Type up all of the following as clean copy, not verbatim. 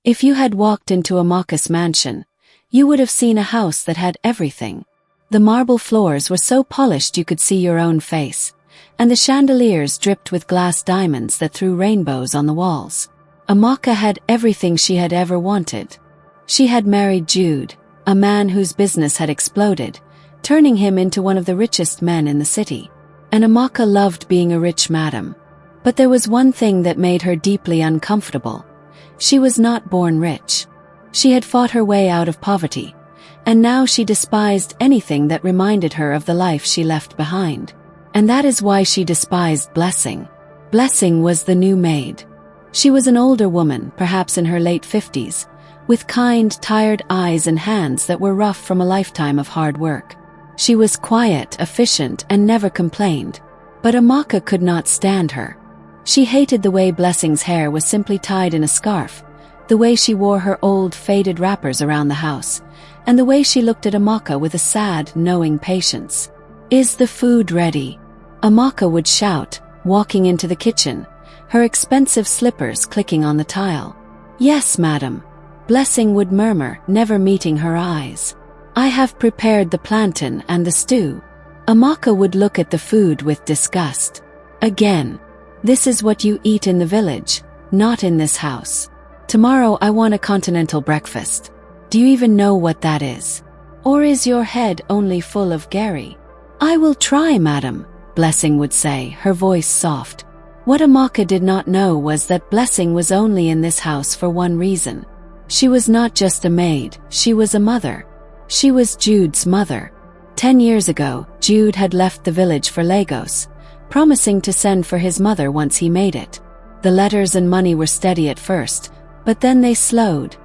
If you had walked into Amaka's mansion, you would have seen a house that had everything. The marble floors were so polished you could see your own face, and the chandeliers dripped with glass diamonds that threw rainbows on the walls. Amaka had everything she had ever wanted. She had married Jude, a man whose business had exploded, turning him into one of the richest men in the city. And Amaka loved being a rich madam. But there was one thing that made her deeply uncomfortable. She was not born rich. She had fought her way out of poverty, and now she despised anything that reminded her of the life she left behind. And that is why she despised Blessing. Blessing was the new maid. She was an older woman, perhaps in her late 50s, with kind, tired eyes and hands that were rough from a lifetime of hard work. She was quiet, efficient, and never complained. But Amaka could not stand her. She hated the way Blessing's hair was simply tied in a scarf, the way she wore her old, faded wrappers around the house, and the way she looked at Amaka with a sad, knowing patience. "Is the food ready?" Amaka would shout, walking into the kitchen, her expensive slippers clicking on the tile. "Yes, madam," Blessing would murmur, never meeting her eyes. "I have prepared the plantain and the stew." Amaka would look at the food with disgust. Again. "This is what you eat in the village, not in this house. Tomorrow I want a continental breakfast. Do you even know what that is? Or is your head only full of Gary?" "I will try, madam," Blessing would say, her voice soft. What Amaka did not know was that Blessing was only in this house for one reason. She was not just a maid, she was a mother. She was Jude's mother. 10 years ago, Jude had left the village for Lagos, promising to send for his mother once he made it. The letters and money were steady at first, but then they slowed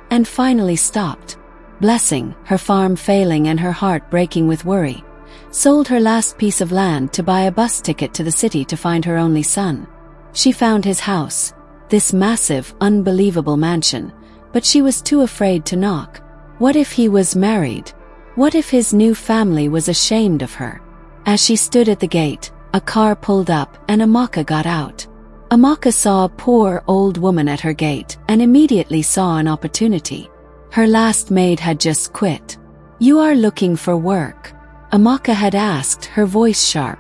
and finally stopped. Blessing, her farm failing and her heart breaking with worry, sold her last piece of land to buy a bus ticket to the city to find her only son. She found his house, this massive, unbelievable mansion, but she was too afraid to knock. What if he was married? What if his new family was ashamed of her? As she stood at the gate, a car pulled up and Amaka got out. Amaka saw a poor old woman at her gate and immediately saw an opportunity. Her last maid had just quit. "You are looking for work?" Amaka had asked, her voice sharp.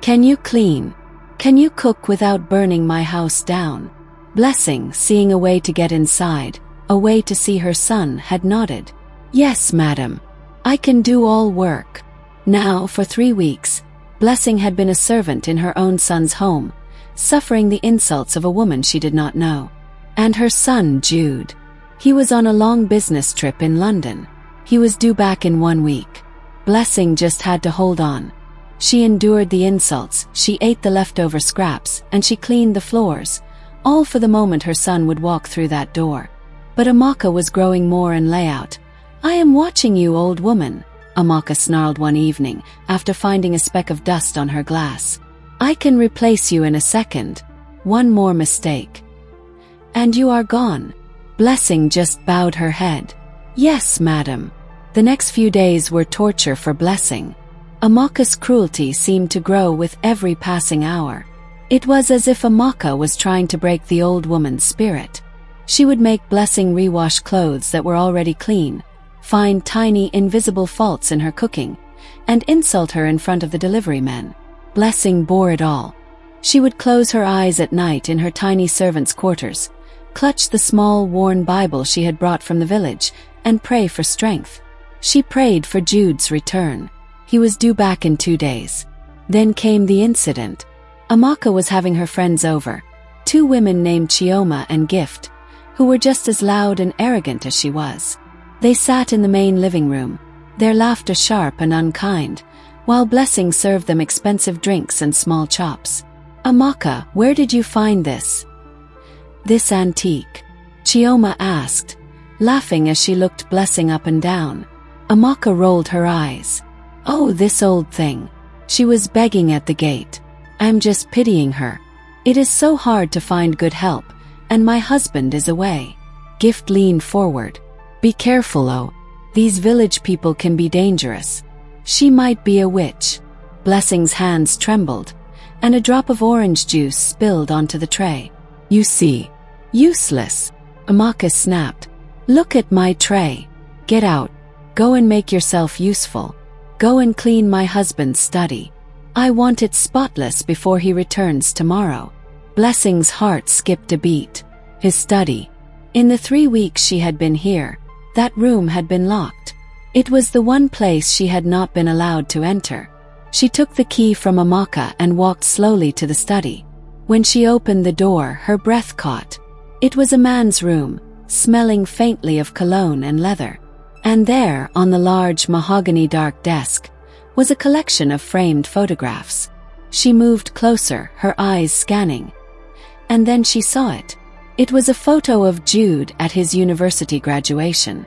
"Can you clean? Can you cook without burning my house down?" Blessing, seeing a way to get inside, a way to see her son, had nodded. "Yes, madam. I can do all work." Now, for 3 weeks, Blessing had been a servant in her own son's home, suffering the insults of a woman she did not know. And her son, Jude. He was on a long business trip in London. He was due back in 1 week. Blessing just had to hold on. She endured the insults, she ate the leftover scraps, and she cleaned the floors, all for the moment her son would walk through that door. But Amaka was growing more in layout. "I am watching you, old woman," Amaka snarled one evening, after finding a speck of dust on her glass. "I can replace you in a second. One more mistake and you are gone." Blessing just bowed her head. "Yes, madam." The next few days were torture for Blessing. Amaka's cruelty seemed to grow with every passing hour. It was as if Amaka was trying to break the old woman's spirit. She would make Blessing rewash clothes that were already clean, find tiny, invisible faults in her cooking, and insult her in front of the delivery men. Blessing bore it all. She would close her eyes at night in her tiny servants' quarters, clutch the small, worn Bible she had brought from the village, and pray for strength. She prayed for Jude's return. He was due back in 2 days. Then came the incident. Amaka was having her friends over, 2 women named Chioma and Gift, who were just as loud and arrogant as she was. They sat in the main living room, their laughter sharp and unkind, while Blessing served them expensive drinks and small chops. "Amaka, where did you find this antique?" Chioma asked, laughing as she looked Blessing up and down. Amaka rolled her eyes. "Oh, this old thing. She was begging at the gate. I'm just pitying her. It is so hard to find good help, and my husband is away." Gift leaned forward. "Be careful, oh. These village people can be dangerous. She might be a witch." Blessing's hands trembled, and a drop of orange juice spilled onto the tray. "You see. Useless." Amaka snapped. Look at my tray. Get out. Go and make yourself useful. Go and clean my husband's study. I want it spotless before he returns tomorrow. Blessing's heart skipped a beat. His study. In the 3 weeks she had been here, that room had been locked. It was the one place she had not been allowed to enter. She took the key from Amaka and walked slowly to the study. When she opened the door, her breath caught. It was a man's room, smelling faintly of cologne and leather. And there, on the large mahogany dark desk, was a collection of framed photographs. She moved closer, her eyes scanning. And then she saw it. It was a photo of Jude at his university graduation.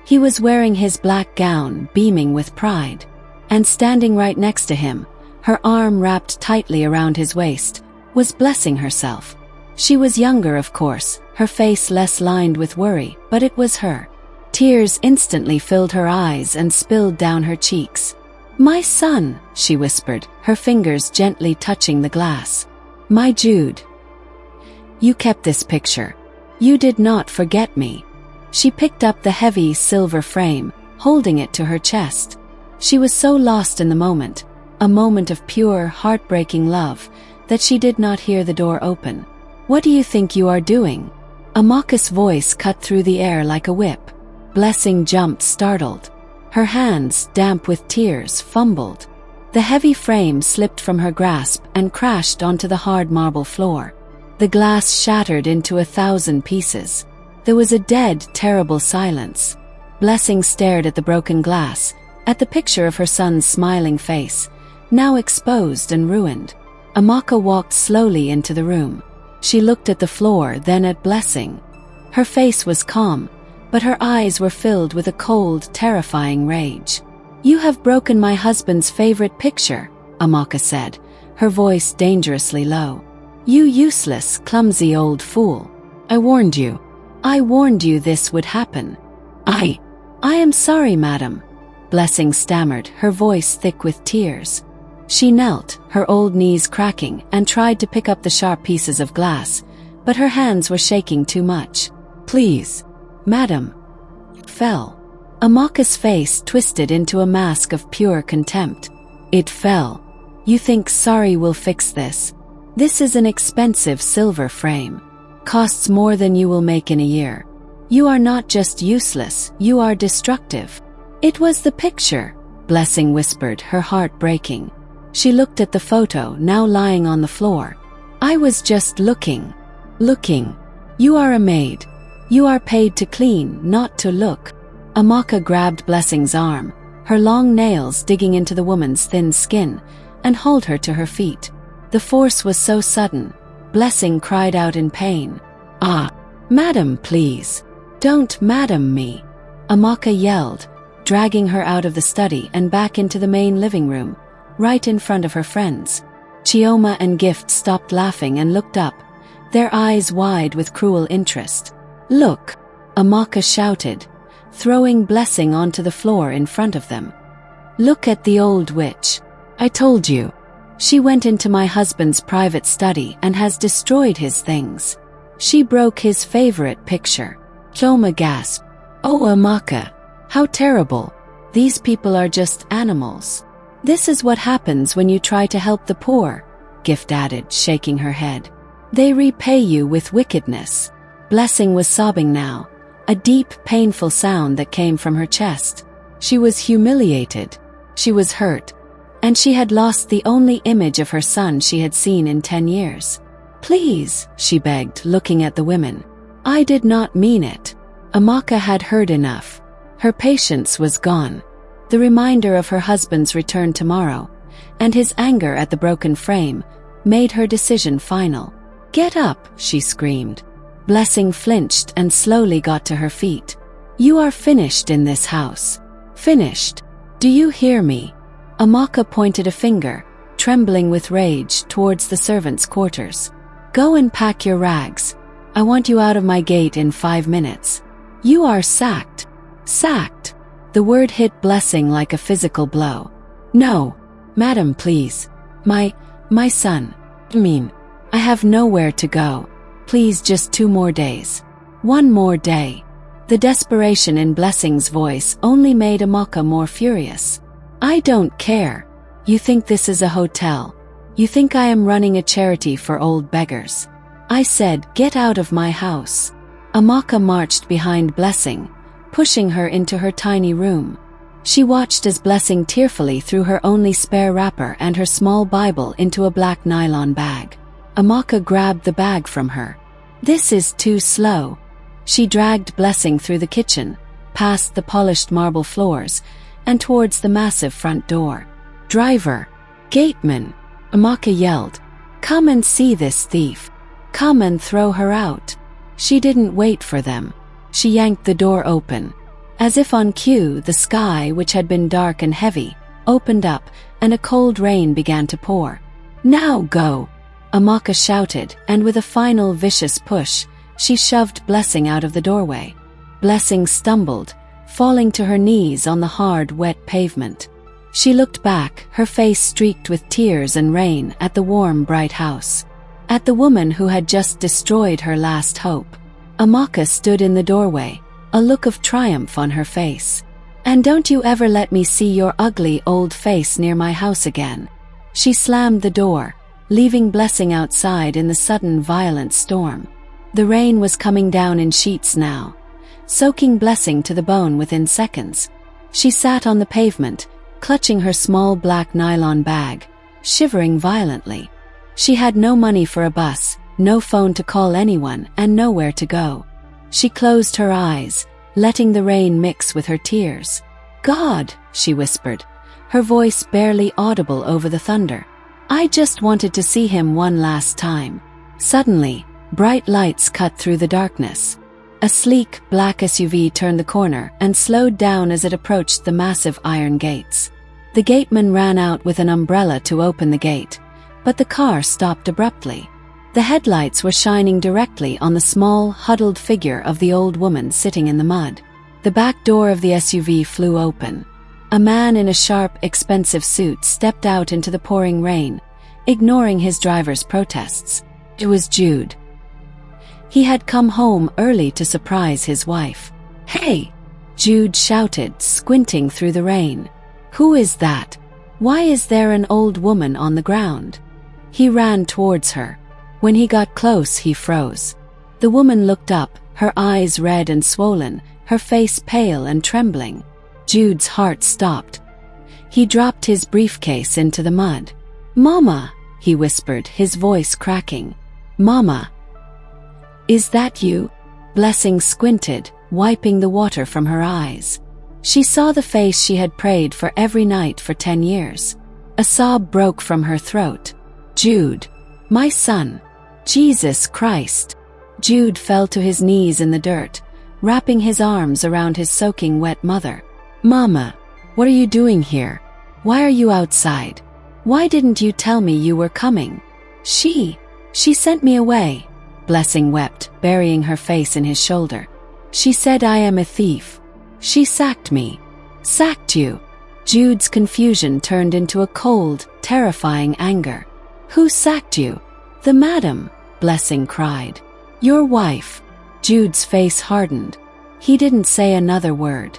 He was wearing his black gown, beaming with pride. And standing right next to him, her arm wrapped tightly around his waist, was Blessing herself. She was younger, of course, her face less lined with worry, but it was her. Tears instantly filled her eyes and spilled down her cheeks. "My son," she whispered, her fingers gently touching the glass. "My Jude. You kept this picture. You did not forget me." She picked up the heavy silver frame, holding it to her chest. She was so lost in the moment, a moment of pure, heartbreaking love, that she did not hear the door open. "What do you think you are doing?" Amaka's voice cut through the air like a whip. Blessing jumped, startled. Her hands, damp with tears, fumbled. The heavy frame slipped from her grasp and crashed onto the hard marble floor. The glass shattered into 1,000 pieces. There was a dead, terrible silence. Blessing stared at the broken glass, at the picture of her son's smiling face, now exposed and ruined. Amaka walked slowly into the room. She looked at the floor, then at Blessing. Her face was calm, but her eyes were filled with a cold, terrifying rage. "You have broken my husband's favorite picture," Amaka said, her voice dangerously low. "You useless, clumsy old fool. I warned you. I warned you this would happen." I am sorry, madam," Blessing stammered, her voice thick with tears. She knelt, her old knees cracking, and tried to pick up the sharp pieces of glass, but her hands were shaking too much. "Please, madam." Fell. Amaka's face twisted into a mask of pure contempt. "It fell. You think sorry will fix this? This is an expensive silver frame. Costs more than you will make in a year. You are not just useless, you are destructive." "It was the picture," Blessing whispered, her heart breaking. She looked at the photo, now lying on the floor. "I was just looking. Looking. You are a maid. You are paid to clean, not to look." Amaka grabbed Blessing's arm, her long nails digging into the woman's thin skin, and hauled her to her feet. The force was so sudden. Blessing cried out in pain. "Ah, madam, please. Don't madam me," Amaka yelled, dragging her out of the study and back into the main living room, right in front of her friends. Chioma and Gift stopped laughing and looked up, their eyes wide with cruel interest. "Look," Amaka shouted, throwing Blessing onto the floor in front of them. "Look at the old witch. I told you. She went into my husband's private study and has destroyed his things. She broke his favorite picture." Chioma gasped. "Oh, Amaka. How terrible. These people are just animals." "This is what happens when you try to help the poor," Gift added, shaking her head. "They repay you with wickedness." Blessing was sobbing now, a deep, painful sound that came from her chest. She was humiliated. She was hurt. And she had lost the only image of her son she had seen in 10 years. "Please," she begged, looking at the women. "I did not mean it." Amaka had heard enough. Her patience was gone. The reminder of her husband's return tomorrow, and his anger at the broken frame, made her decision final. "Get up," she screamed. Blessing flinched and slowly got to her feet. "You are finished in this house. Finished. Do you hear me?" Amaka pointed a finger, trembling with rage, towards the servants' quarters. "Go and pack your rags. I want you out of my gate in 5 minutes. You are sacked." Sacked. The word hit Blessing like a physical blow. "No, madam, please. My son. I have nowhere to go. Please, just 2 more days." One more day. The desperation in Blessing's voice only made Amaka more furious. I don't care. You think this is a hotel? You think I am running a charity for old beggars? I said, get out of my house. Amaka marched behind Blessing, pushing her into her tiny room. She watched as Blessing tearfully threw her only spare wrapper and her small Bible into a black nylon bag. Amaka grabbed the bag from her. This is too slow. She dragged Blessing through the kitchen, past the polished marble floors, and towards the massive front door. Driver! Gateman! Amaka yelled. Come and see this thief. Come and throw her out. She didn't wait for them. She yanked the door open. As if on cue, the sky, which had been dark and heavy, opened up, and a cold rain began to pour. Now go! Amaka shouted, and with a final vicious push, she shoved Blessing out of the doorway. Blessing stumbled, falling to her knees on the hard, wet pavement. She looked back, her face streaked with tears and rain, at the warm, bright house. At the woman who had just destroyed her last hope. Amaka stood in the doorway, a look of triumph on her face. And don't you ever let me see your ugly old face near my house again. She slammed the door, leaving Blessing outside in the sudden violent storm. The rain was coming down in sheets now, soaking Blessing to the bone within seconds. She sat on the pavement, clutching her small black nylon bag, shivering violently. She had no money for a bus, no phone to call anyone, and nowhere to go. She closed her eyes, letting the rain mix with her tears. God, she whispered, her voice barely audible over the thunder. I just wanted to see him one last time. Suddenly, bright lights cut through the darkness. A sleek, black SUV turned the corner and slowed down as it approached the massive iron gates. The gateman ran out with an umbrella to open the gate, but the car stopped abruptly. The headlights were shining directly on the small, huddled figure of the old woman sitting in the mud. The back door of the SUV flew open. A man in a sharp, expensive suit stepped out into the pouring rain, ignoring his driver's protests. It was Jude. He had come home early to surprise his wife. Hey! Jude shouted, squinting through the rain. Who is that? Why is there an old woman on the ground? He ran towards her. When he got close, he froze. The woman looked up, her eyes red and swollen, her face pale and trembling. Jude's heart stopped. He dropped his briefcase into the mud. Mama, he whispered, his voice cracking. Mama. Is that you? Blessing squinted, wiping the water from her eyes. She saw the face she had prayed for every night for 10 years. A sob broke from her throat. Jude. My son. Jesus Christ. Jude fell to his knees in the dirt, wrapping his arms around his soaking wet mother. Mama, what are you doing here? Why are you outside? Why didn't you tell me you were coming? She sent me away. Blessing wept, burying her face in his shoulder. She said I am a thief. She sacked me. Sacked you. Jude's confusion turned into a cold, terrifying anger. Who sacked you? The madam, Blessing cried. Your wife. Jude's face hardened. He didn't say another word.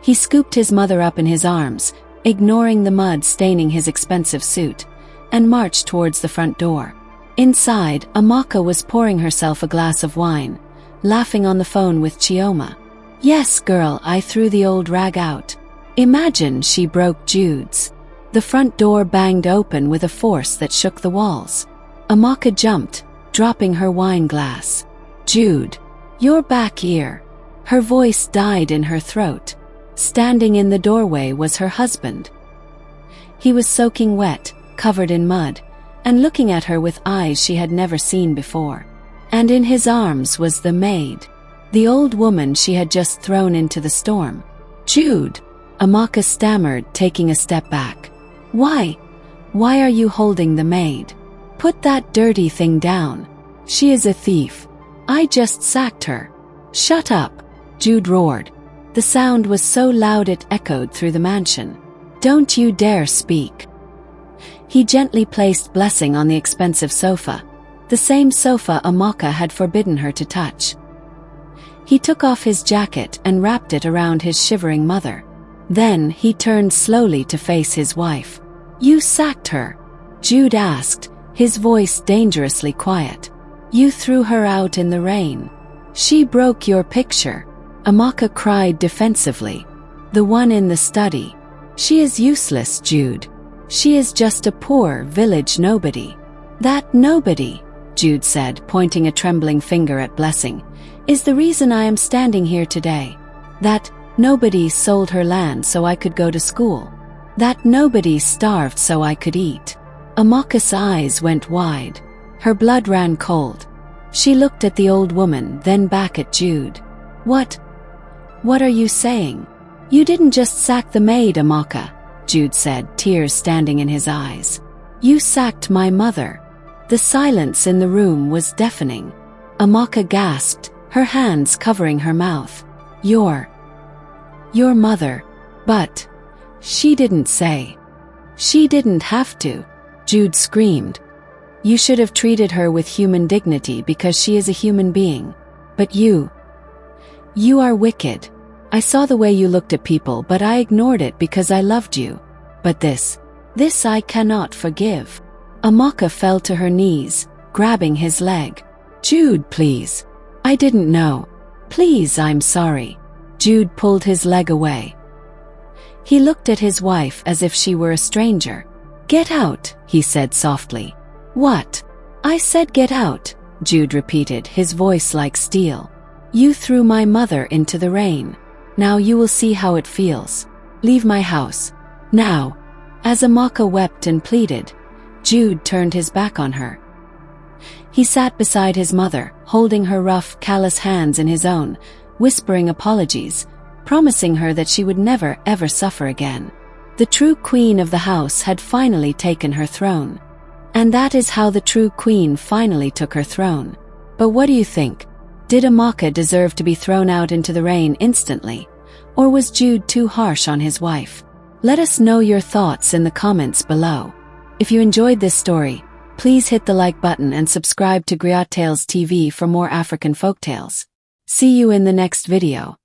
He scooped his mother up in his arms, ignoring the mud staining his expensive suit, and marched towards the front door. Inside, Amaka was pouring herself a glass of wine, laughing on the phone with Chioma. Yes, girl, I threw the old rag out. Imagine she broke Jude's. The front door banged open with a force that shook the walls. Amaka jumped, dropping her wine glass. Jude, you're back here. Her voice died in her throat. Standing in the doorway was her husband. He was soaking wet, covered in mud, and looking at her with eyes she had never seen before. And in his arms was the maid, the old woman she had just thrown into the storm. Jude, Amaka stammered, taking a step back. Why are you holding the maid? Put that dirty thing down. She is a thief. I just sacked her. Shut up, Jude roared. The sound was so loud it echoed through the mansion. Don't you dare speak. He gently placed Blessing on the expensive sofa, the same sofa Amaka had forbidden her to touch. He took off his jacket and wrapped it around his shivering mother. Then he turned slowly to face his wife. "You sacked her?" Jude asked, his voice dangerously quiet. "You threw her out in the rain. She broke your picture." Amaka cried defensively. "The one in the study. She is useless, Jude. She is just a poor village nobody." "That nobody," Jude said, pointing a trembling finger at Blessing, "is the reason I am standing here today. That nobody sold her land so I could go to school. That nobody starved so I could eat." Amaka's eyes went wide. Her blood ran cold. She looked at the old woman, then back at Jude. What are you saying? You didn't just sack the maid, Amaka," Jude said, tears standing in his eyes. "You sacked my mother." The silence in the room was deafening. Amaka gasped, her hands covering her mouth. Your mother. But she didn't say. She didn't have to," Jude screamed. "You should have treated her with human dignity because she is a human being. But you are wicked. I saw the way you looked at people, but I ignored it because I loved you. But this I cannot forgive." Amaka fell to her knees, grabbing his leg. "Jude, please. I didn't know. Please, I'm sorry." Jude pulled his leg away. He looked at his wife as if she were a stranger. "Get out," he said softly. "What?" "I said get out," Jude repeated, his voice like steel. "You threw my mother into the rain. Now you will see how it feels. Leave my house. Now." As Amaka wept and pleaded, Jude turned his back on her. He sat beside his mother, holding her rough, callous hands in his own, whispering apologies, promising her that she would never ever suffer again. The true queen of the house had finally taken her throne. And that is how the true queen finally took her throne. But what do you think? Did Amaka deserve to be thrown out into the rain instantly? Or was Jude too harsh on his wife? Let us know your thoughts in the comments below. If you enjoyed this story, please hit the like button and subscribe to Griot Tales TV for more African folktales. See you in the next video.